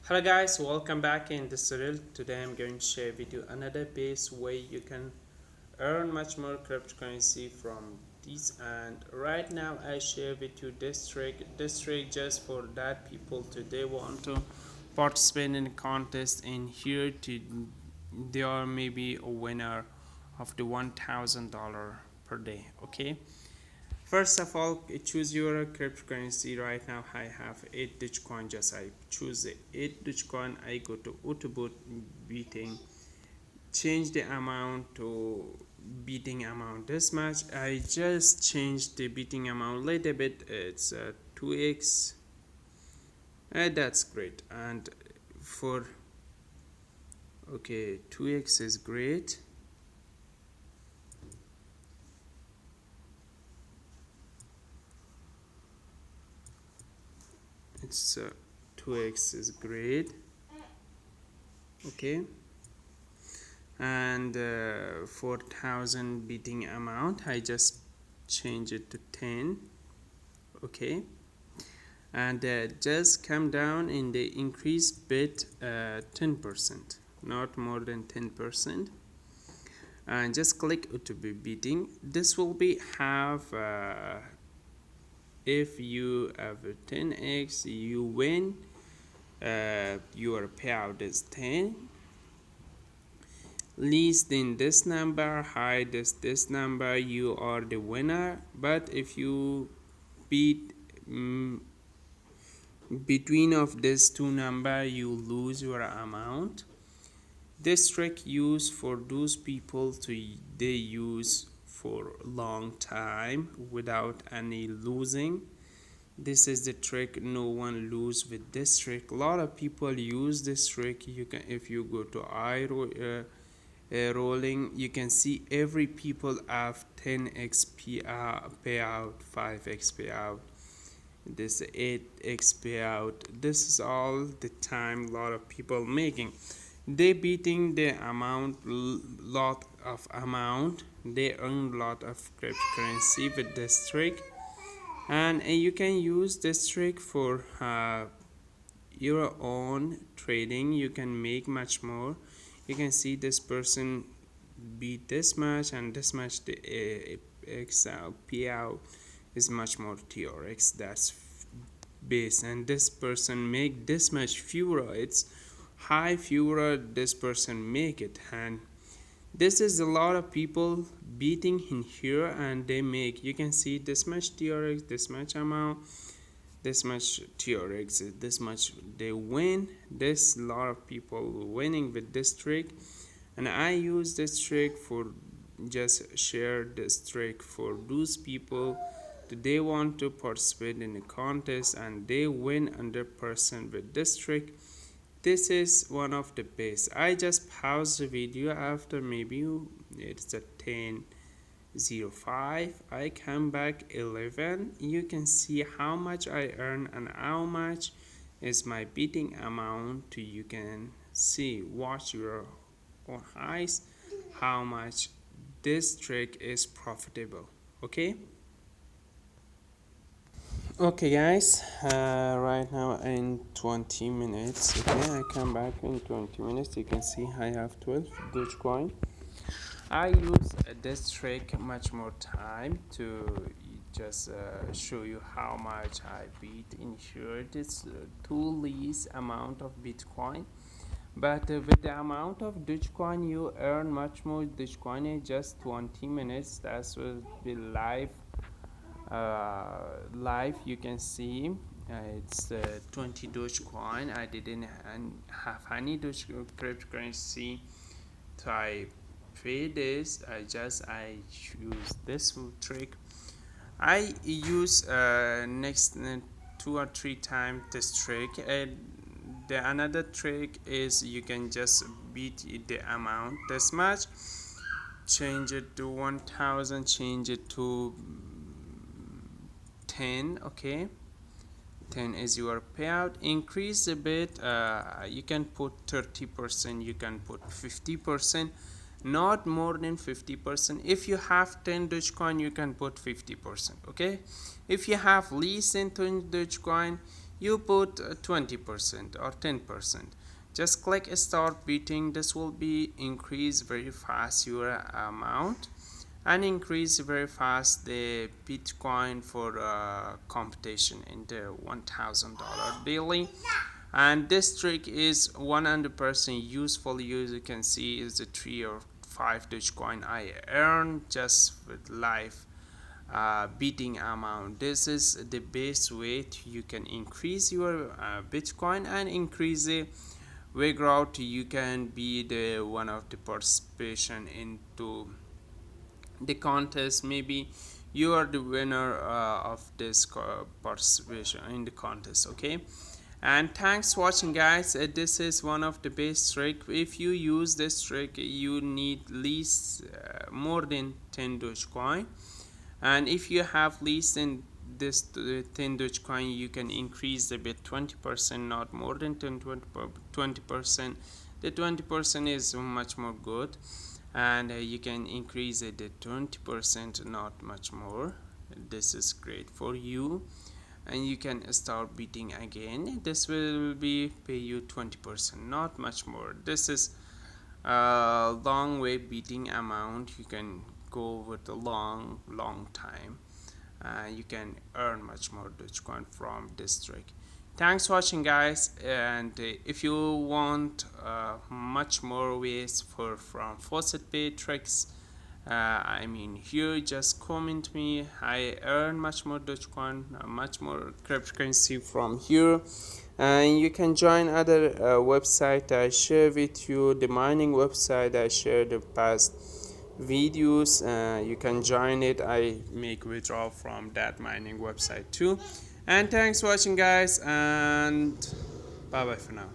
Hello guys, welcome back in this tutorial. Today I'm going to share with you another base way you can earn much more cryptocurrency from these, and right now I share with you this trick just for that people today want to participate in a contest in here to they are maybe a winner of the $1,000 per day. Okay, first of all, choose your cryptocurrency. Right now I have 8 Dogecoin. Just I choose the 8 Dogecoin. I go to auto beating, change the amount to beating amount this much. I just changed the beating amount a little bit. It's 2x. That's great. And for okay, 2x is great. It's 2x is great. Okay, and 4,000 beating amount I just change it to 10. Okay, and just come down in the increase bit 10%, not more than 10%, and just click to be beating. This will be have if you have a 10x you win, your payout is 10. Least in this number, high this number, you are the winner. But if you beat between of these two number, you lose your amount. This trick used for those people they use for long time without any losing. This is the trick. No one lose with this trick. A lot of people use this trick. You can, if you go to rolling, you can see every people have 10x payout, 5x payout, this 8x payout. This is all the time a lot of people making. They beating the amount, lot of amount. They earn lot of cryptocurrency with this trick, and you can use this trick for your own trading. You can make much more. You can see this person beat this much and this much. The x payout is much more TRX. That's base, and this person make this much fewer. It's high fewer this person make it, and this is a lot of people beating in here, and they make, you can see this much TRX, this much amount, this much TRX, this much they win. This lot of people winning with this trick, and I use this trick for just share this trick for those people that they want to participate in a contest and they win 100% with this trick. This is one of the best. I just pause the video after maybe it's a 10:05. I come back 11. You can see how much I earn and how much is my beating amount. You can see, watch your own eyes, how much this trick is profitable. Okay guys, right now in 20 minutes, okay, I come back in 20 minutes. You can see I have 12 Dogecoin. I use this trick much more time to just show you how much I beat in here. This two least amount of Bitcoin, but with the amount of Dogecoin you earn much more Dogecoin in just 20 minutes. That will be live. You can see it's 20 Dogecoin. I didn't have any cryptocurrency to I pay this. I use this trick. I use next 2 or 3 times this trick. The another trick is you can just beat the amount this much, change it to 1,000, change it to 10. Okay, 10 is your payout. Increase a bit. You can put 30%, you can put 50%, not more than 50%. If you have 10 Dogecoin, you can put 50%. Okay, if you have less than 10 Dogecoin, you put 20% or 10%. Just click start beating. This will be increase very fast your amount and increase very fast the Bitcoin for competition in the $1,000 daily. And this trick is 100% useful. You can see is the 3 or 5 Dogecoin I earned just with live beating amount. This is the best way you can increase your Bitcoin and increase the withdrawal. You can be the one of the participation into the contest. Maybe you are the winner of this participation in the contest. Okay, and thanks for watching, guys. This is one of the best trick. If you use this trick, you need least more than 10 Dogecoin, and if you have least than this 10 Dogecoin, you can increase the bit 20%, not more than 20%. The 20% is much more good, and you can increase it at 20%, not much more. This is great for you, and you can start beating again. This will be pay you 20%, not much more. This is a long way beating amount. You can go with a long time. You can earn much more Dogecoin from this trick. Thanks for watching, guys, and if you want much more ways from Faucetpay tricks, I mean, here just comment me. I earn much more Dogecoin, much more cryptocurrency from here, and you can join other website I share with you, the mining website I shared the past videos. You can join it. I make withdrawal from that mining website too. And thanks for watching, guys, and bye bye for now.